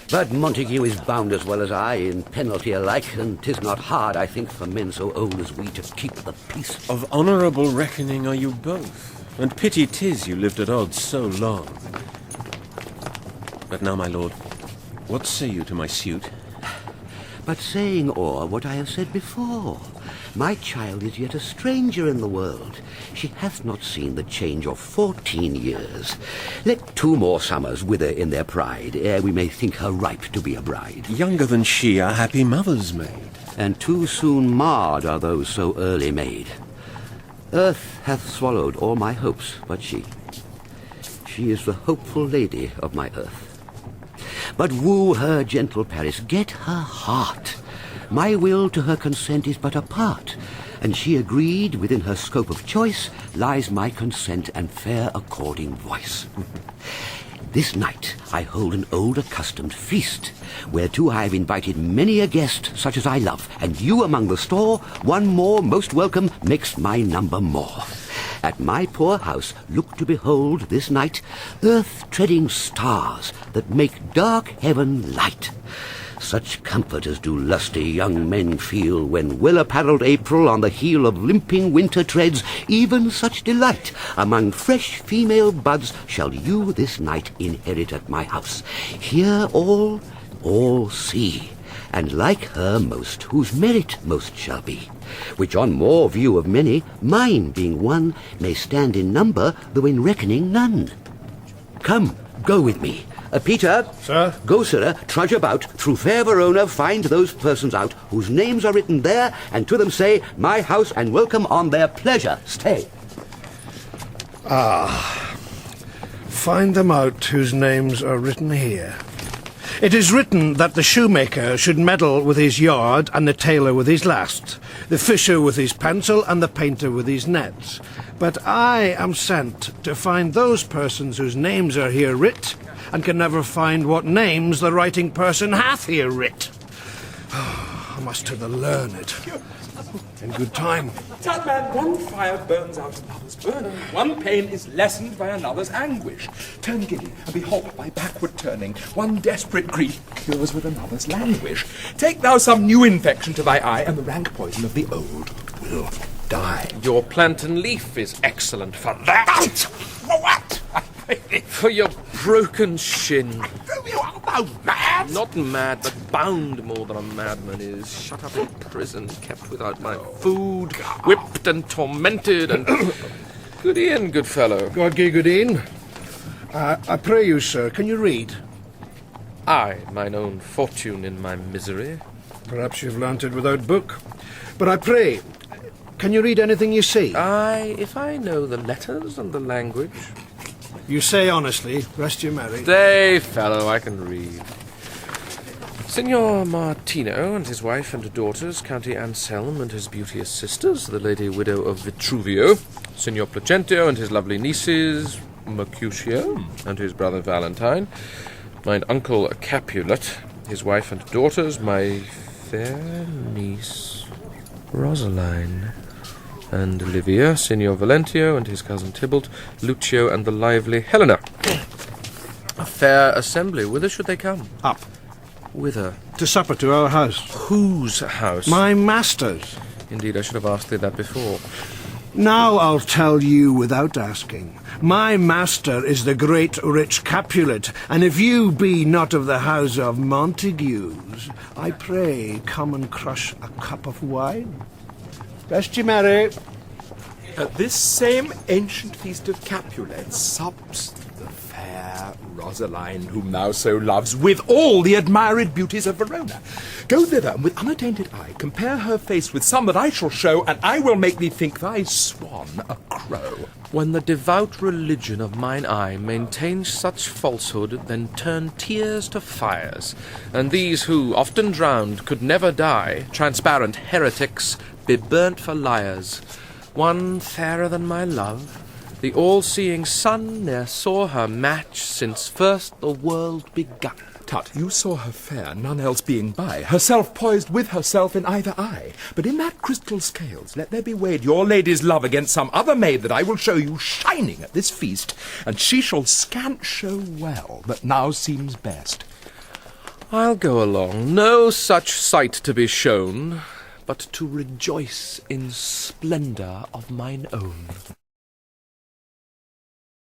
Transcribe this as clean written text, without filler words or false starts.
But Montague is bound as well as I in penalty alike, and 'tis not hard, I think, for men so old as we to keep the peace. Of honourable reckoning are you both, and pity 'tis you lived at odds so long. But now, my lord, what say you to my suit? But saying o'er what I have said before, my child is yet a stranger in the world. She hath not seen the change of 14 years. Let 2 more summers wither in their pride, ere we may think her ripe to be a bride. Younger than she are happy mothers made. And too soon marred are those so early made. Earth hath swallowed all my hopes but she. She is the hopeful lady of my earth. But woo her, gentle Paris, get her heart. My will to her consent is but a part, and she agreed within her scope of choice lies my consent and fair according voice. This night I hold an old accustomed feast, whereto I have invited many a guest such as I love, and you among the store, one more most welcome makes my number more. At my poor house look to behold this night earth-treading stars that make dark heaven light. Such comfort as do lusty young men feel when well-apparelled April on the heel of limping winter treads, even such delight among fresh female buds shall you this night inherit at my house. Here all see, and like her most, whose merit most shall be, which on more view of many, mine being one, may stand in number, though in reckoning none. Come, go with me. Peter. Sir? Go, sirrah, trudge about, through fair Verona find those persons out, whose names are written there, and to them say, my house and welcome on their pleasure stay. Find them out whose names are written here. It is written that the shoemaker should meddle with his yard, and the tailor with his last, the fisher with his pencil, and the painter with his nets. But I am sent to find those persons whose names are here writ, and can never find what names the writing person hath here writ. I must to the learned. In good time. Tut, man, one fire burns out another's burning. One pain is lessened by another's anguish. Turn giddy and be halt by backward turning. One desperate grief cures with another's languish. Take thou some new infection to thy eye, and the rank poison of the old will die. Your plantain leaf is excellent for that. For what? For your broken shin. Romeo, art thou mad? Not mad, but bound more than a madman is. Shut up in prison, kept without my food, whipped and tormented, and... Good e'en, good fellow. God give good e'en. I pray you, sir, can you read? I, mine own fortune in my misery. Perhaps you've learnt it without book. But I pray, can you read anything you see? Aye, if I know the letters and the language. You say honestly, rest you merry. Stay, fellow, I can read. Signor Martino and his wife and daughters, County Anselm and his beauteous sisters, the lady widow of Vitruvio, Signor Placentio and his lovely nieces, Mercutio and his brother Valentine, mine uncle Capulet, his wife and daughters, my fair niece Rosaline, and Livia, Signor Valentio and his cousin Tybalt, Lucio and the lively Helena. A fair assembly. Whither should they come? Up. Whither? To supper to our house. Whose house? My master's. Indeed, I should have asked thee that before. Now I'll tell you without asking. My master is the great rich Capulet, and if you be not of the house of Montagues, I pray come and crush a cup of wine. Rest ye merry. At this same ancient feast of Capulets sups the fair Rosaline, whom thou so loves, with all the admired beauties of Verona. Go thither, and with unattainted eye compare her face with some that I shall show, and I will make thee think thy swan a crow. When the devout religion of mine eye maintains such falsehood, then turn tears to fires, and these who, often drowned, could never die, transparent heretics, be burnt for liars. One fairer than my love, the all-seeing sun ne'er saw her match since first the world begun. Tut, you saw her fair, none else being by, herself poised with herself in either eye. But in that crystal scales let there be weighed your lady's love against some other maid that I will show you shining at this feast, and she shall scant show well that now seems best. I'll go along, no such sight to be shown, but to rejoice in splendour of mine own.